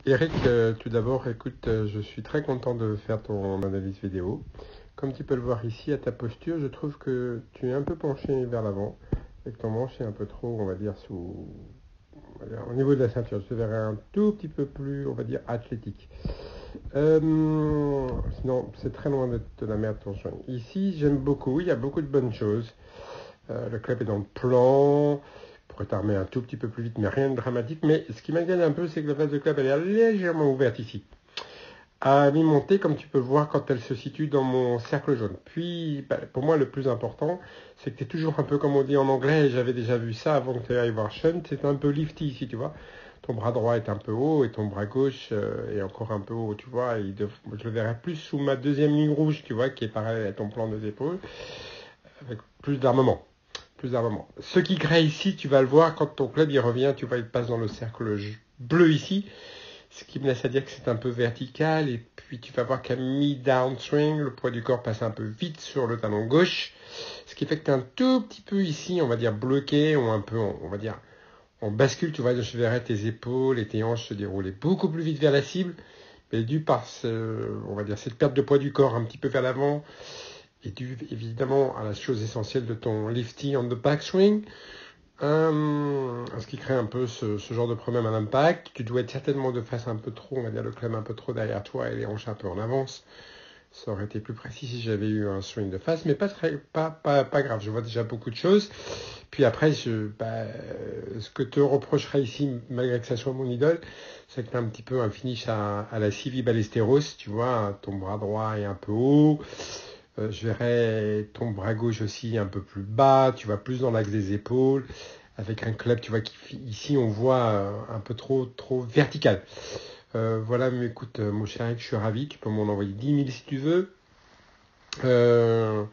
Eric, tout d'abord, écoute, je suis très content de faire ton analyse vidéo. Comme tu peux le voir ici, à ta posture, je trouve que tu es un peu penché vers l'avant et que ton manche est un peu trop, on va dire, au niveau de la ceinture. Je te verrais un tout petit peu plus, on va dire, athlétique. Sinon, c'est très loin d'être de la merde ton swing. Ici, j'aime beaucoup, il y a beaucoup de bonnes choses. Le club est dans le plan. Pourrait t'armer un tout petit peu plus vite, mais rien de dramatique. Mais ce qui m'agace un peu, c'est que la face de club, elle est légèrement ouverte ici. À mi-montée, comme tu peux le voir, quand elle se situe dans mon cercle jaune. Puis, pour moi, le plus important, c'est que tu es toujours un peu, comme on dit en anglais, et j'avais déjà vu ça avant que tu ailles voir Sean, c'est un peu lifty ici, tu vois. Ton bras droit est un peu haut et ton bras gauche est encore un peu haut, tu vois. Je le verrai plus sous ma deuxième ligne rouge, tu vois, qui est pareil à ton plan des épaules, avec plus d'armement. Plus d'armement. Ce qui crée ici, tu vas le voir, quand ton club il revient, tu vois, il passe dans le cercle bleu ici, ce qui me laisse à dire que c'est un peu vertical, et puis tu vas voir qu'à mi-downswing, le poids du corps passe un peu vite sur le talon gauche, ce qui fait que tu es un tout petit peu ici, on va dire, bloqué, ou un peu, on va dire, en bascule, tu vois, je verrai tes épaules et tes hanches se dérouler beaucoup plus vite vers la cible, mais dû par, on va dire, cette perte de poids du corps un petit peu vers l'avant, et dû évidemment à la chose essentielle de ton lifty on the backswing, ce qui crée un peu ce genre de problème à l'impact. Tu dois être certainement de face un peu trop, on va dire le club un peu trop derrière toi et les hanches un peu en avance. Ça aurait été plus précis si j'avais eu un swing de face, mais pas grave, je vois déjà beaucoup de choses. Puis après, ce que te reprocherais ici, malgré que ça soit mon idole, c'est que tu as un petit peu un finish à la Sylvie Ballesteros, tu vois, ton bras droit est un peu haut. Je verrais ton bras gauche aussi un peu plus bas, tu vas plus dans l'axe des épaules, avec un club, tu vois, ici on voit un peu trop vertical. Voilà, mais écoute, mon cher Eric, je suis ravi, tu peux m'en envoyer 10 000 si tu veux. Euh,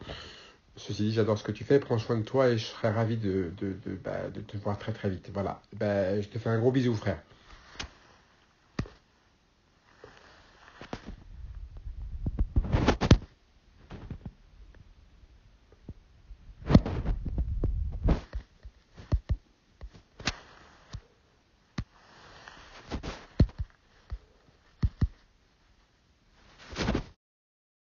Ceci dit, j'adore ce que tu fais, prends soin de toi et je serai ravi de te voir très très vite. Voilà, je te fais un gros bisou frère.